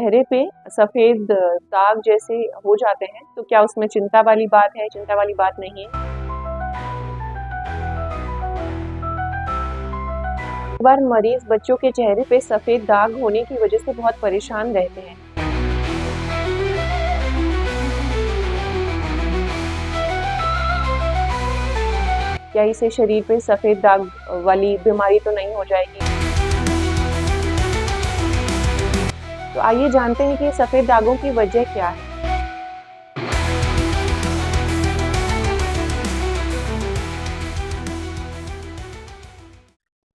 चेहरे पे सफ़ेद दाग जैसे हो जाते हैं तो क्या उसमें चिंता वाली बात है? चिंता वाली बात नहीं है। कई बार मरीज बच्चों के चेहरे पे सफ़ेद दाग होने की वजह से बहुत परेशान रहते हैं। क्या इसे शरीर पे सफ़ेद दाग वाली बीमारी तो नहीं हो जाएगी? तो आइए जानते हैं कि सफ़ेद दागों की वजह क्या है।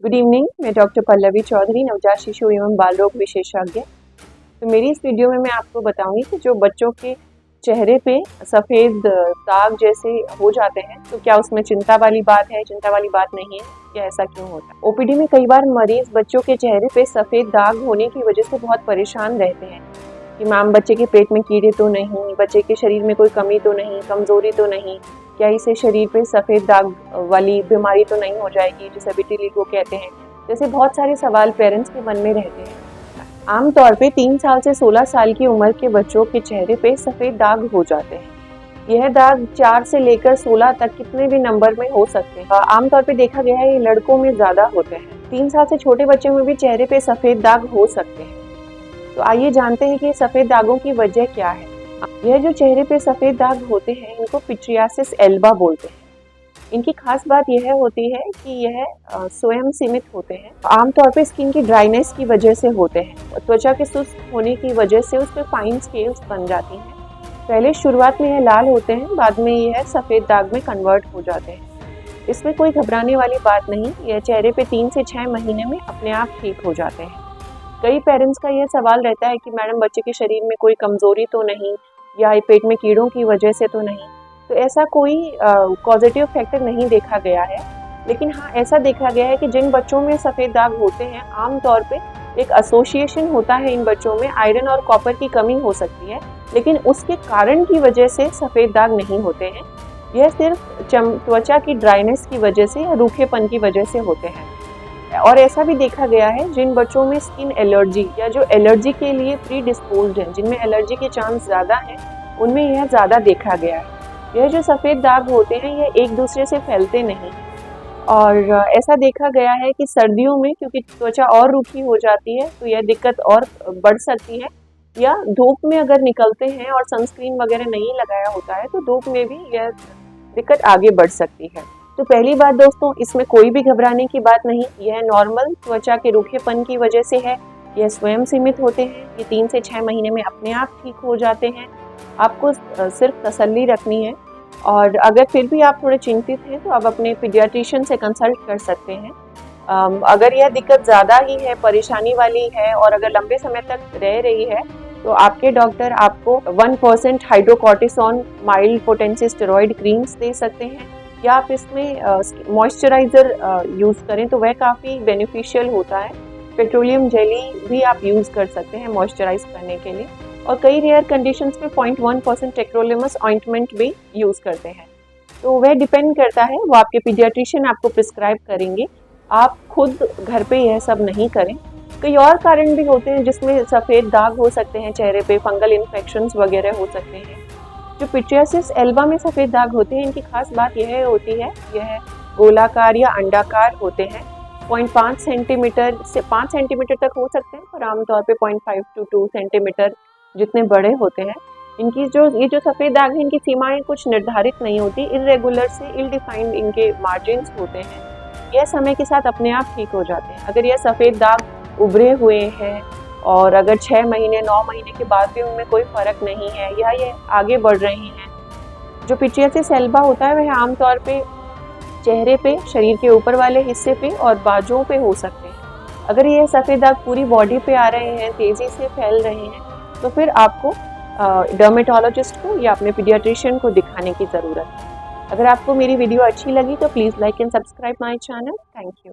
गुड इवनिंग, मैं डॉक्टर पल्लवी चौधरी, नवजात शिशु एवं बाल रोग विशेषज्ञ। तो मेरी इस वीडियो में मैं आपको बताऊंगी कि जो बच्चों के चेहरे पे सफ़ेद दाग जैसे हो जाते हैं तो क्या उसमें चिंता वाली बात है? चिंता वाली बात नहीं है। क्या ऐसा क्यों होता है? ओपीडी में कई बार मरीज बच्चों के चेहरे पे सफ़ेद दाग होने की वजह से बहुत परेशान रहते हैं कि मैम बच्चे के पेट में कीड़े तो नहीं, बच्चे के शरीर में कोई कमी तो नहीं, कमज़ोरी तो नहीं, क्या इसे शरीर पे सफ़ेद दाग वाली बीमारी तो नहीं हो जाएगी जिसे विटिलिगो कहते हैं। जैसे बहुत सारे सवाल पेरेंट्स के मन में रहते हैं। आमतौर पे 3 साल से 16 साल की उम्र के बच्चों के चेहरे पे सफ़ेद दाग हो जाते हैं। यह दाग 4 से लेकर 16 तक कितने भी नंबर में हो सकते हैं। आमतौर पे देखा गया है ये लड़कों में ज़्यादा होते हैं। 3 साल से छोटे बच्चों में भी चेहरे पे सफ़ेद दाग हो सकते हैं। तो आइए जानते हैं कि सफ़ेद दागों की वजह क्या है। यह जो चेहरे पे सफ़ेद दाग होते हैं इनको पिट्रियासिस एल्बा बोलते हैं। इनकी खास बात यह होती है कि यह स्वयं सीमित होते हैं। आमतौर पे स्किन की ड्राइनेस की वजह से होते हैं। त्वचा के शुष्क होने की वजह से उस पर फाइन स्केल्स बन जाती हैं। पहले शुरुआत में यह लाल होते हैं, बाद में यह सफ़ेद दाग में कन्वर्ट हो जाते हैं। इसमें कोई घबराने वाली बात नहीं, यह चेहरे पे 3 से 6 महीने में अपने आप ठीक हो जाते हैं। कई पेरेंट्स का यह सवाल रहता है कि मैडम बच्चे के शरीर में कोई कमज़ोरी तो नहीं या पेट में कीड़ों की वजह से तो नहीं। तो ऐसा कोई पॉजिटिव फैक्टर नहीं देखा गया है, लेकिन हाँ ऐसा देखा गया है कि जिन बच्चों में सफ़ेद दाग होते हैं आमतौर पे एक एसोसिएशन होता है इन बच्चों में आयरन और कॉपर की कमी हो सकती है, लेकिन उसके कारण की वजह से सफ़ेद दाग नहीं होते हैं। यह सिर्फ त्वचा की ड्राइनेस की वजह से या रूखेपन की वजह से होते हैं। और ऐसा भी देखा गया है जिन बच्चों में स्किन एलर्जी या जो एलर्जी के लिए प्री डिस्पोज्ड हैं, जिनमें एलर्जी के चांस ज़्यादा हैं, उनमें यह ज़्यादा देखा गया है। यह जो सफ़ेद दाग होते हैं यह एक दूसरे से फैलते नहीं हैं और ऐसा देखा गया है कि सर्दियों में क्योंकि त्वचा और रूखी हो जाती है तो यह दिक्कत और बढ़ सकती है, या धूप में अगर निकलते हैं और सनस्क्रीन वगैरह नहीं लगाया होता है तो धूप में भी यह दिक्कत आगे बढ़ सकती है। तो पहली बात दोस्तों, इसमें कोई भी घबराने की बात नहीं, यह नॉर्मल त्वचा के रूखेपन की वजह से है। यह स्वयं सीमित होते हैं, ये 3 से 6 महीने में अपने आप ठीक हो जाते हैं। आपको सिर्फ तसल्ली रखनी है और अगर फिर भी आप थोड़े चिंतित हैं तो आप अपने पीडियाट्रिशियन से कंसल्ट कर सकते हैं। अगर यह दिक्कत ज़्यादा ही है, परेशानी वाली है और अगर लंबे समय तक रह रही है तो आपके डॉक्टर आपको 1% hydrocortisone mild potency steroid creams दे सकते हैं, या आप इसमें मॉइस्चराइज़र यूज़ करें तो वह काफ़ी बेनिफिशियल होता है। पेट्रोलियम जेली भी आप यूज़ कर सकते हैं मॉइस्चराइज करने के लिए, और कई रेयर कंडीशंस में 0.1% टेक्रोलिमस ऑइंटमेंट भी यूज़ करते हैं। तो वह डिपेंड करता है, वो आपके पीडियाट्रिशियन आपको प्रिस्क्राइब करेंगे। आप खुद घर पे यह सब नहीं करें। कई और कारण भी होते हैं जिसमें सफ़ेद दाग हो सकते हैं चेहरे पे, फंगल इन्फेक्शंस वगैरह हो सकते हैं। जो पिट्रियासिस एल्बा में सफ़ेद दाग होते हैं इनकी खास बात यह होती है, यह गोलाकार या अंडाकार होते हैं। 0.5 सेंटीमीटर से 5 सेंटीमीटर तक हो सकते हैं, पर आमतौर पे 0.5 to 2 सेंटीमीटर जितने बड़े होते हैं। इनकी ये जो सफ़ेद दाग है इनकी सीमाएं कुछ निर्धारित नहीं होती, इरेगुलर से इल डिफाइंड इनके मार्जिन्स होते हैं। यह समय के साथ अपने आप ठीक हो जाते हैं। अगर यह सफ़ेद दाग उभरे हुए हैं और अगर 6 महीने 9 महीने के बाद भी उनमें कोई फ़र्क नहीं है या ये आगे बढ़ रहे हैं, जो पिट्रियासिस एल्बा होता है वह आमतौर पे चेहरे पे, शरीर के ऊपर वाले हिस्से पे और बाजुओं पे हो सकते हैं। अगर ये सफ़ेद दाग पूरी बॉडी पे आ रहे हैं, तेज़ी से फैल रहे हैं, तो फिर आपको डर्मेटोलॉजिस्ट को या अपने पीडियाट्रिशियन को दिखाने की ज़रूरत है। अगर आपको मेरी वीडियो अच्छी लगी तो please like and subscribe my channel. Thank you.